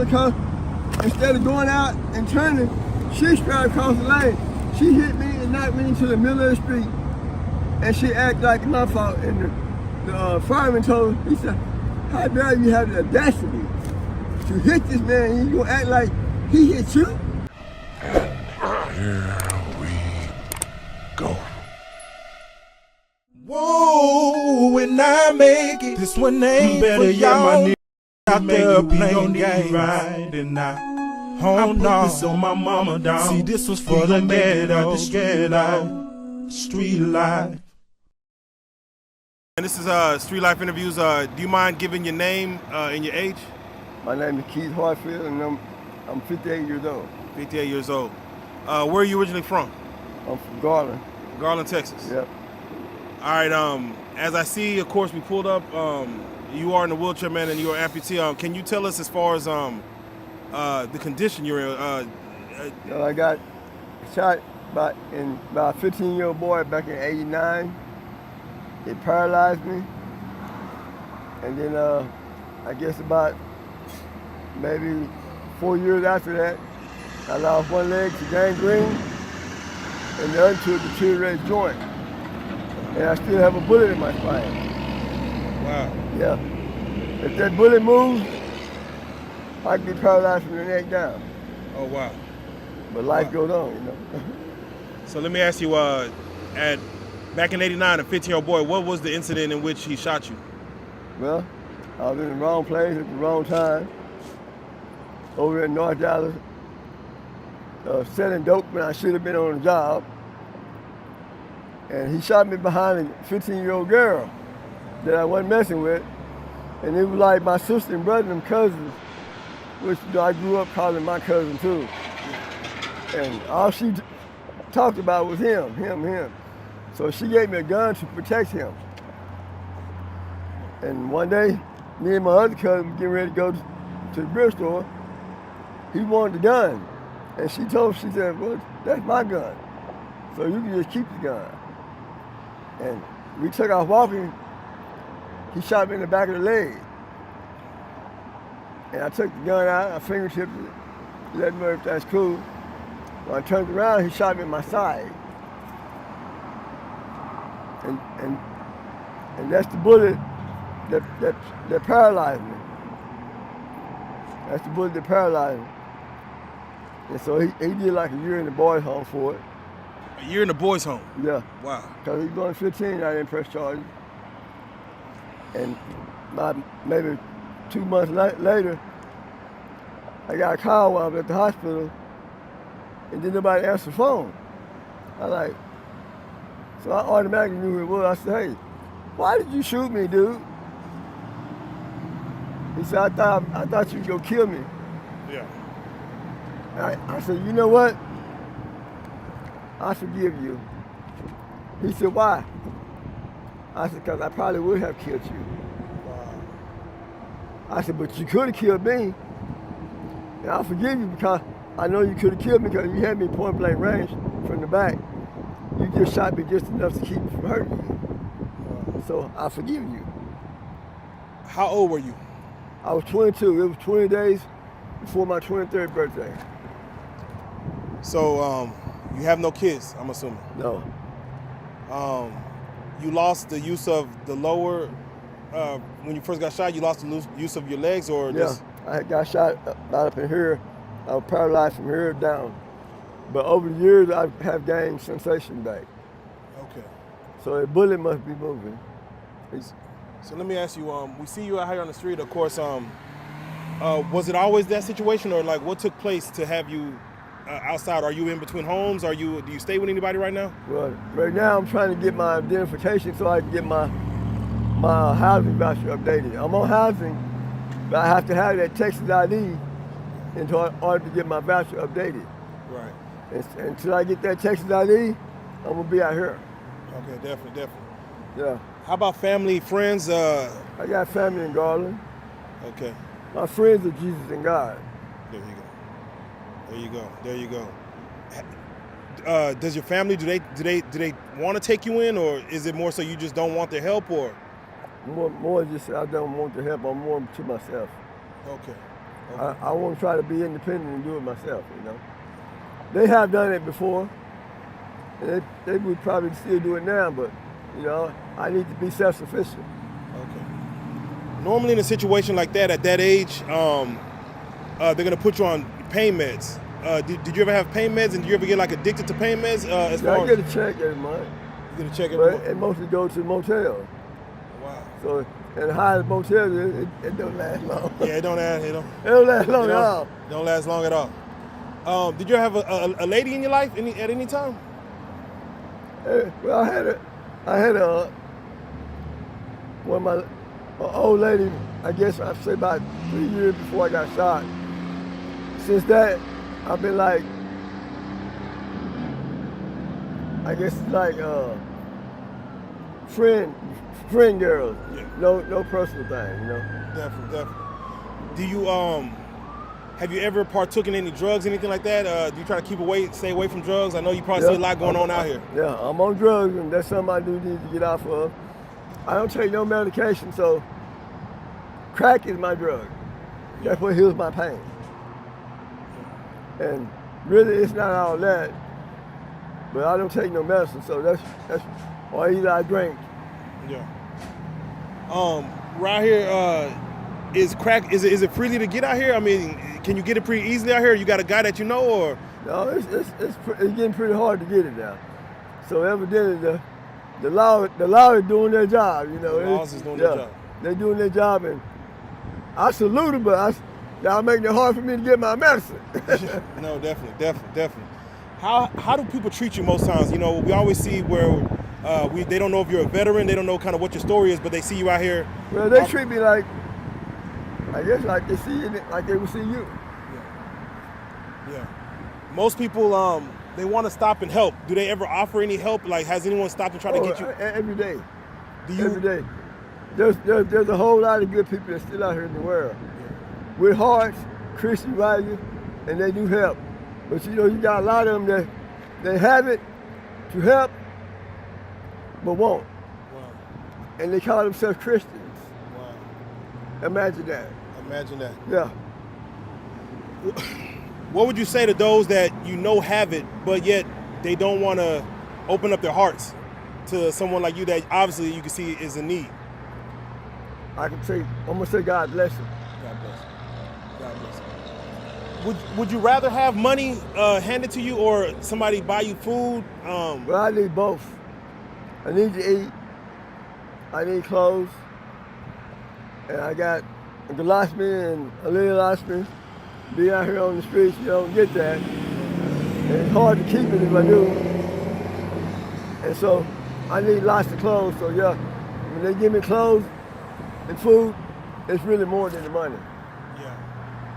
because instead of going out and turning, she straight across the lane. She hit me and knocked me into the middle of the street. And she acted like it's my fault. And the fireman told her, he said, how dare you have the audacity to hit this man and you gonna act like he hit you? Here we go. Whoa, when I make it, this one ain't better for y'all. Out there playing game right, and I put this on my mama down. See, this was for the ghetto, street life. And this is Street Life Interviews. Do you mind giving your name and your age? My name is Keith Hartfield and I'm 58 years old. 58 years old. Where are you originally from? I'm from Garland. Garland, Texas. Yep. All right. As I see, of course, we pulled up. You are in a wheelchair, man, and you're an amputee. Can you tell us as far as the condition you're in? I got shot by a 15-year-old boy back in '89. It paralyzed me, and then I guess about maybe 4 years after that, I lost one leg to gangrene and the other to a deteriorated joint. And I still have a bullet in my spine. Wow. Yeah. If that bullet moves, I can be paralyzed from the neck down. Oh, wow. But life goes on, you know. So let me ask you, back in '89, a 15-year-old boy, what was the incident in which he shot you? Well, I was in the wrong place at the wrong time, over in North Dallas, selling dope when I should have been on the job. And he shot me behind a 15-year-old girl that I wasn't messing with. And it was like my sister and brother and cousins, which I grew up calling my cousin too. And all she talked about was him. So she gave me a gun to protect him. And one day, me and my other cousin were getting ready to go to the beer store. He wanted the gun. And she said, well, that's my gun. So you can just keep the gun. And we took off walking. He shot me in the back of the leg. And I took the gun out, I fingertipped it, let him know if that's cool. When I turned around, he shot me in my side. And that's the bullet that paralyzed me. That's the bullet that paralyzed me. And so he did like a year in the boys' home for it. A year in the boys' home? Yeah. Wow. Because he was going 15, I didn't press charges. And maybe 2 months later, I got a call while I was at the hospital, and then nobody answered the phone. So I automatically knew who it was. I said, hey, why did you shoot me, dude? He said, I thought you were gonna kill me. Yeah. I said, you know what? I forgive you. He said, why? I said, because I probably would have killed you. Wow. I said, but you could have killed me. And I'll forgive you because I know you could have killed me because you had me point blank range from the back. You just shot me just enough to keep me from hurting you. So I forgive you. How old were you? I was 22. It was 20 days before my 23rd birthday. So you have no kids, I'm assuming? No. You lost the use of the lower, when you first got shot, you lost the use of your legs or just? Yeah, I got shot right up in here. I was paralyzed from here down. But over the years, I have gained sensation back. Okay. So a bullet must be moving. So let me ask you, we see you out here on the street, of course, was it always that situation or like what took place to have you outside? Are you in between homes? Do you stay with anybody right now? Well, right now I'm trying to get my identification so I can get my housing voucher updated. I'm on housing, but I have to have that Texas ID in order to get my voucher updated. Right. And until I get that Texas ID, I'm gonna be out here. Okay, definitely. Yeah. How about family, friends? I got family in Garland. Okay. My friends are Jesus and God. There you go. Does your family, do they want to take you in, or is it more so you just don't want their help, or? More just I don't want the help. I'm more to myself. Okay. Okay. I want to try to be independent and do it myself, you know. They have done it before, and they would probably still do it now, but, you know, I need to be self-sufficient. Okay. Normally in a situation like that, at that age, they're gonna put you on pain meds. Did you ever have pain meds, and did you ever get like addicted to pain meds? As Yeah, far I get a check every month, you get a check every but month. it mostly goes to motels. Wow. So, and the highest motel, it don't last long. Yeah, it don't last long at all. Don't last long at all. Did you have a lady in your life at any time? Well, I had one of my old lady. I guess I'd say about 3 years before I got shot. Since that, I've been like, I guess like friend girls. Yeah. No personal thing, you know. Definitely. Do you have you ever partook in any drugs, anything like that? Do you try to stay away from drugs? I know you probably see a lot going on out here. Yeah, I'm on drugs, and that's something I do need to get off of. I don't take no medication, so crack is my drug. That's what heals my pain. And really, it's not all that, but I don't take no medicine, so that's or either I drink. Yeah. Right here, is crack? Is it freely to get out here? I mean, can you get it pretty easily out here? You got a guy that you know, or? No, it's getting pretty hard to get it now. So evidently, the law is doing their job. You know, The laws is doing their job. They're doing their job, and I salute them, but y'all making it hard for me to get my medicine. No, definitely. How do people treat you most times? You know, we always see where they don't know if you're a veteran, they don't know kind of what your story is, but they see you out here. Well, they treat me like, I guess, like they see it, like they would see you. Yeah. Most people, they want to stop and help. Do they ever offer any help? Like, has anyone stopped and tried to get you? Every day. Do Every day. There's a whole lot of good people that's still out here in the world. With hearts, Christian values, and they do help. But you know, you got a lot of them that they have it to help, but won't. Wow. And they call themselves Christians. Wow. Imagine that. Imagine that. Yeah. What would you say to those that you know have it, but yet they don't want to open up their hearts to someone like you that obviously you can see is in need? I'm gonna say God bless them. God bless you. God bless you. Would you rather have money handed to you or somebody buy you food? Well, I need both. I need to eat. I need clothes. And I got a golostomy and a little ostomy. Be out here on the streets, you don't get that. And it's hard to keep it if I do. And so I need lots of clothes. So yeah, when they give me clothes and food, it's really more than the money. Yeah.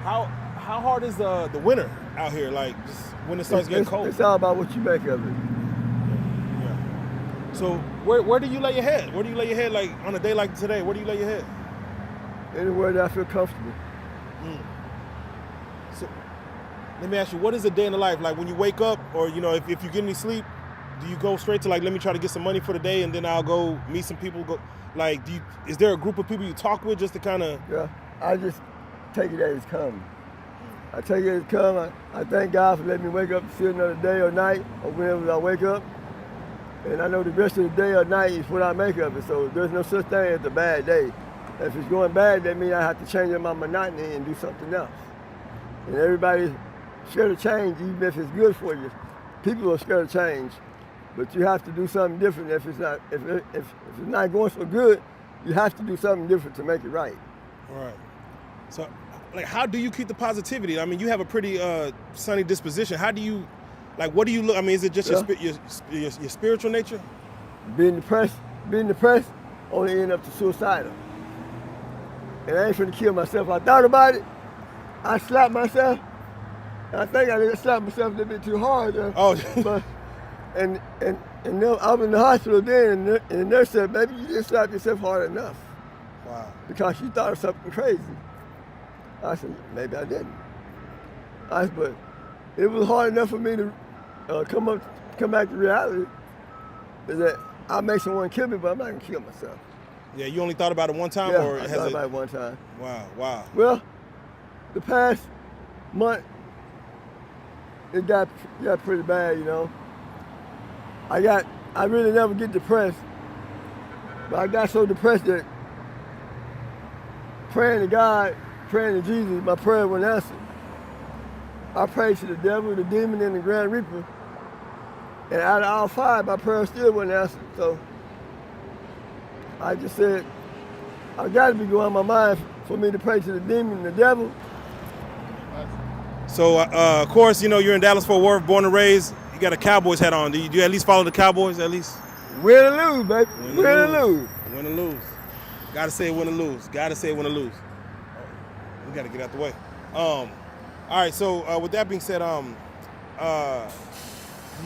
How hard is the winter out here? Like just when it starts getting cold? It's all about what you make of it. Yeah. So where do you lay your head? Where do you lay your head like on a day like today? Where do you lay your head? Anywhere that I feel comfortable. So let me ask you, what is a day in the life? Like when you wake up or, you know, if you get any sleep, do you go straight to like, let me try to get some money for the day and then I'll go meet some people? Like, is there a group of people you talk with just to kind of? Yeah, I just take it as it's coming. I take it as it's coming. I thank God for letting me wake up to see another day or night or whenever I wake up. And I know the rest of the day or night is what I make of it. So there's no such thing as a bad day. If it's going bad, that means I have to change up my monotony and do something else. And everybody's scared of change, even if it's good for you. People are scared of change, but you have to do something different. If it's not going so good, you have to do something different to make it right. Right. So, like, how do you keep the positivity? I mean, you have a pretty sunny disposition. How do you, like, what do you look? I mean, is it just your spiritual nature? Being depressed only end up to suicidal. And I ain't finna kill myself. I thought about it. I slapped myself. And I think I did slap myself a little bit too hard. Oh. But, and then I was in the hospital then, and the nurse said, "Baby, you didn't slap yourself hard enough." Wow. Because she thought of something crazy. I said, maybe I didn't. But it was hard enough for me to come back to reality. Is that I may someone kill me, but I'm not gonna kill myself. Yeah, you only thought about it one time, yeah, or I thought about it one time. Wow. Well, the past month, it got pretty bad, you know. I really never get depressed, but I got so depressed that praying to God, praying to Jesus, my prayer wasn't answered. I prayed to the devil, the demon, and the Grand Reaper, and out of all five, my prayer still wasn't answered. So I just said, I got to be going on my mind for me to pray to the demon and the devil. So, of course, you know, you're in Dallas-Fort Worth, born and raised. You got a Cowboys hat on. Do you at least follow the Cowboys, at least? Win or lose, baby. Win or lose. Win or lose. Gotta say win or lose. Gotta say win or lose. We gotta get out the way. All right, so with that being said, do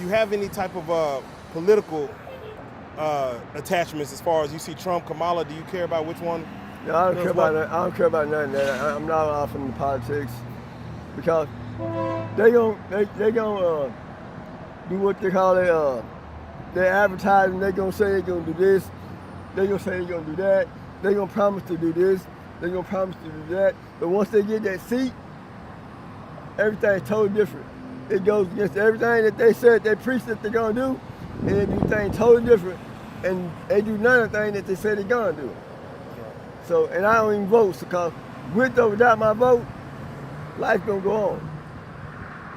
you have any type of political attachments as far as you see Trump, Kamala? Do you care about which one? No, I don't care about that. I don't care about none of that. I'm not off in the politics because they gonna do what they call they're advertising. They're gonna say they're gonna do this. They're gonna say they're gonna do that. They're gonna promise to do this. They're gonna promise to do that. But once they get that seat, everything's totally different. It goes against everything that they said they preached that they're gonna do, and they do things totally different. And they do none of the things that they said they're gonna do. So, and I don't even vote because with or without my vote, life gonna go on.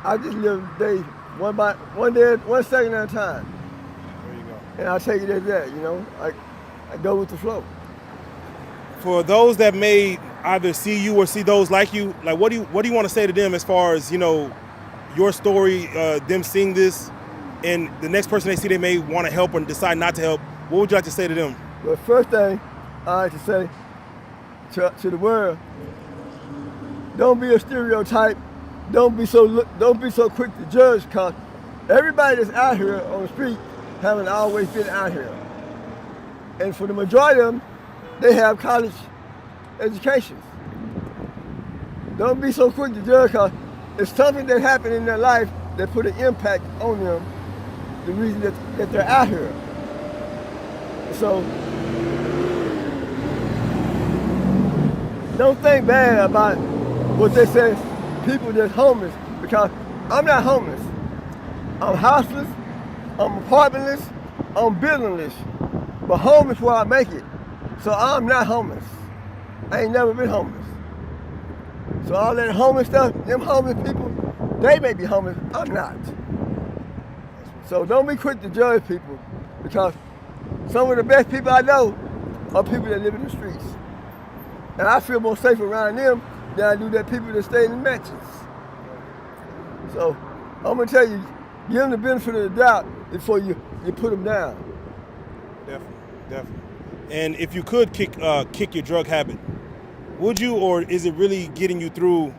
I just live the day one second at a time. There you go. And I take it as that, you know. I go with the flow. For those that may either see you or see those like you, like what do you want to say to them as far as, you know, your story, them seeing this, and the next person they see they may want to help or decide not to help? What would you like to say to them? The first thing I like to say to the world, don't be a stereotype. Don't be so quick to judge, because everybody that's out here on the street haven't always been out here. And for the majority of them, they have college educations. Don't be so quick to judge, because it's something that happened in their life that put an impact on them, the reason that they're out here. So don't think bad about what they say, people that's homeless, because I'm not homeless. I'm houseless, I'm apartmentless, I'm buildingless, but homeless where I make it. So I'm not homeless. I ain't never been homeless. So all that homeless stuff, them homeless people, they may be homeless, I'm not. So don't be quick to judge people, because some of the best people I know are people that live in the streets. And I feel more safe around them than I do that people that stay in the mansions. So I'm gonna tell you, give them the benefit of the doubt before you put them down. Definitely. And if you could kick your drug habit, would you, or is it really getting you through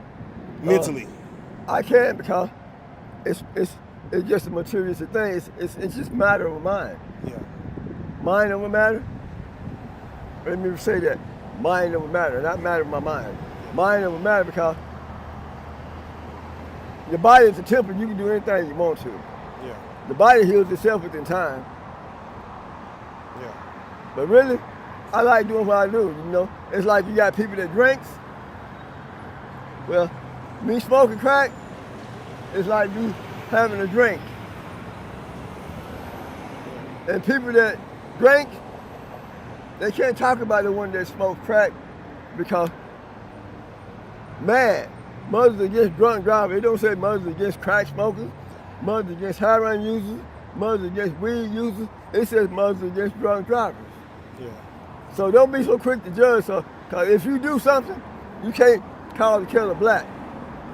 mentally? I can, because it's just a materialistic thing. It's just matter over mind. Yeah. Mind over matter. Let me say that. Mind over matter, not matter of my mind. Mind over matter, because your body is a temple. You can do anything you want to. Yeah. The body heals itself within time. Yeah. But really, I like doing what I do, you know. It's like you got people that drinks. Well, me smoking crack, it's like me having a drink. And people that drink, they can't talk about the one that smoked crack, because mothers against drunk drivers. They don't say mothers against crack smokers, mothers against heroin users, mothers against weed users. It says mothers against drunk drivers. Yeah. So don't be so quick to judge. So, cause if you do something, you can't call the killer black.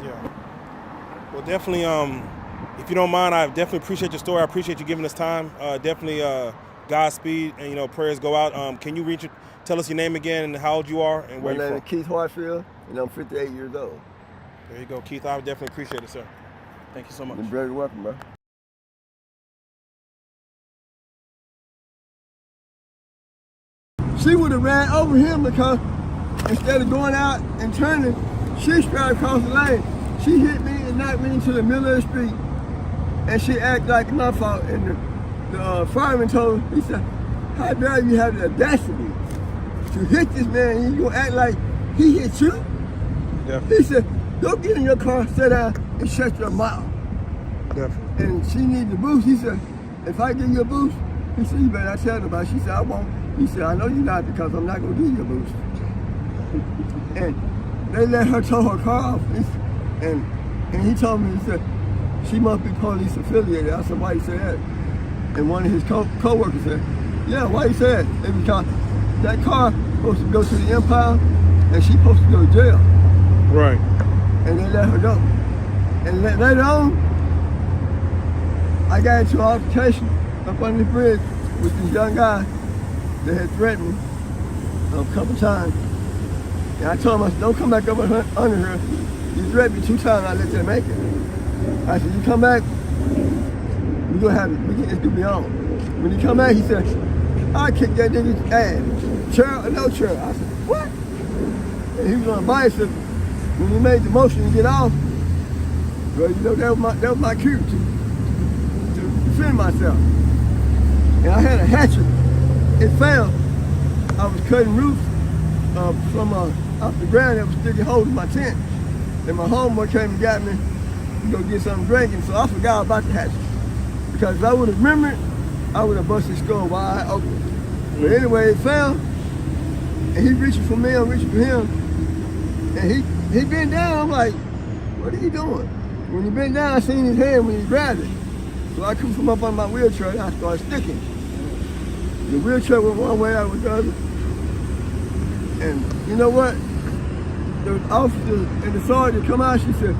Yeah. Well, definitely. If you don't mind, I definitely appreciate your story. I appreciate you giving us time. Definitely, Godspeed, and, you know, prayers go out. Can you tell us your name again and how old you are and where you're from? My name is Keith Hartfield, and I'm 58 years old. There you go, Keith. I definitely appreciate it, sir. Thank you so much. You're very welcome, bro. She would have ran over him, because instead of going out and turning, she straight across the lane. She hit me and knocked me into the middle of the street, and she acted like my fault. And the fireman told her, he said, "How dare you have the audacity to hit this man, and you gonna act like he hit you?" Definitely. He said, Go get in your car, sit down, and shut your mouth. Definitely. And she needed a boost. He said, if I give you a boost, he said, you better not tell nobody. She said, I won't. He said, I know you're not because I'm not going to give you a boost. And they let her tow her car off. And he told me, he said, she must be police affiliated. I said, why you say that? And one of his co-workers said, yeah, why you say that? And because that car supposed to go to the impound and she supposed to go to jail. Right. And they let her go. And later on, I got into an altercation up under the bridge with this young guy that had threatened me a couple times. And I told him, I said, don't come back up under her. You threatened me 2 times, I let that make it. I said, you come back, we're gonna have it, it's gonna be on. When he come back, he said, I kick that nigga's ass. Chair or no chair? I said, what? And he was on a bicycle. When he made the motion to get off, well, you know, that was my cue to defend myself. And I had a hatchet. It fell. I was cutting roofs from off the ground that was sticking holes in my tent. And my homeboy came and got me to go get something drinking, so I forgot about the hatchet. Because if I would have remembered, I would have busted his skull wide open. But anyway, it fell, and he reaching for me, I'm reaching for him. And he bent down, I'm like, what are you doing? When he bent down, I seen his hand when he grabbed it. So I come from up on my wheelchair and I started sticking. The wheelchair went one way, I went the other. And you know what? The officer and the sergeant come out, she said,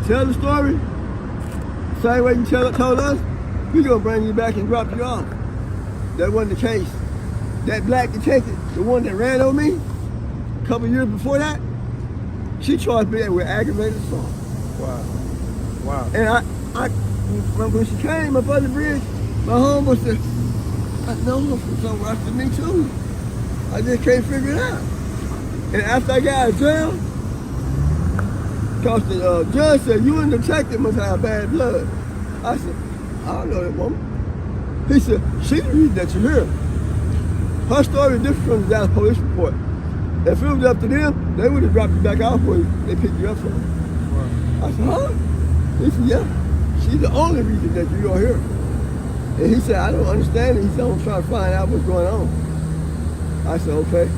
tell the story. Same way you told us, we're gonna bring you back and drop you off. That wasn't the case. That black detective, the one that ran on me, a couple years before that, she charged me with aggravated assault. Wow. Wow. And when she came up on the bridge, my homeboy said, I know her from somewhere. I said, me too. I just can't figure it out. And after I got out of jail, because the judge said, you and the detective must have bad blood. I said, I don't know that woman. He said, she's the reason that you're here. Her story is different from the Dallas police report. If it was up to them, they would have dropped you back off where they picked you up from. Right. I said, huh? He said, yeah. She's the only reason that you are here. And he said, I don't understand it. He said, I'm trying to find out what's going on. I said, okay.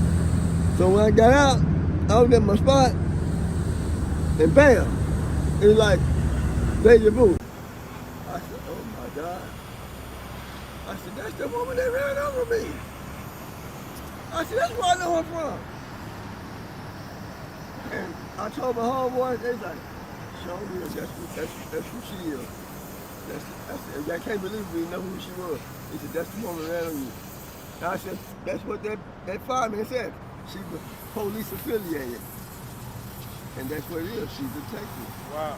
So when I got out, I was at my spot, and bam, it was like deja vu. I said, oh my God. I said, that's the woman that ran over me. I said, that's where I know her from. And I told my homeboys, they was like, show me that's who she is. I can't believe we know who she was. He said, that's the woman that ran on you. And I said, that's what that fireman said. She was police affiliated. And that's what it is, she's a detective. Wow.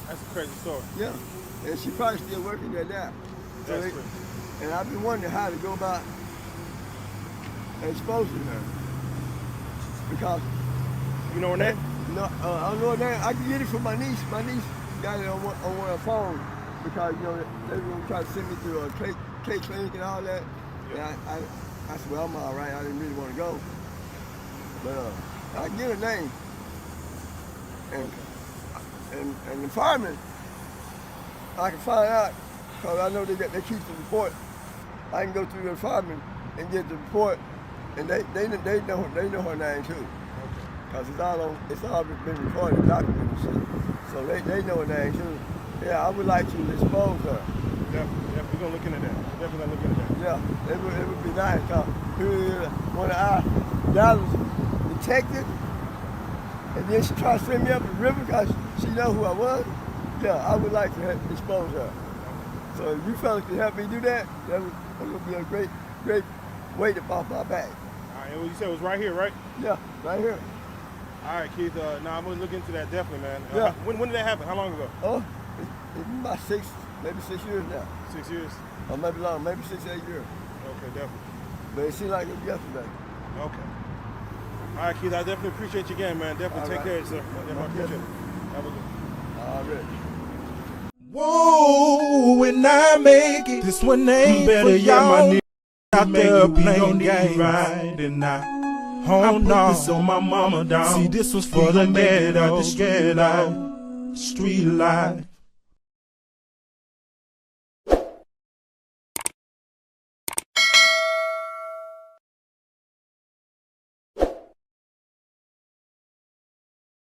That's a crazy story. Yeah. And she probably still working there now. So and I've been wondering how to go about exposing her. Because you know her name? No, I don't know her name. I can get it from my niece. My niece got it on her phone because, you know, they were going to try to send me to a K clinic and all that. Yeah. And I said, well, I'm all right. I didn't really want to go. But I can get her name. And the firemen, I can find out because I know they keep the report. I can go through the firemen and get the report, and they know her name too, because it's all been recorded, documented, and shit. So they know her name too. Yeah, I would like to expose her. Yeah, we're gonna look into that. Definitely gonna look into that. Yeah, it would be nice. Cause one of our Dallas detectives, and then she tried to send me up the river because she know who I was. Yeah, I would like to expose her. So if you fellas can help me do that, that would be a great weight off my back. All right, and what you said was right here, right? Yeah, right here. All right, Keith. I'm gonna look into that definitely, man. Yeah. When did that happen? How long ago? Oh, it's about maybe 6 years now. 6 years. Or maybe longer, maybe 6, 8 years. Okay, definitely. But it seemed like it was yesterday. Okay. All right, Keith. I definitely appreciate you again, man. Definitely take care of yourself. I appreciate it. Have a good one. All right. Whoa, when I make it, this one ain't better. Yeah, my nigga out there playing game right, and I Oh no, this on my mama, dog. See, this was for the ghetto, street light.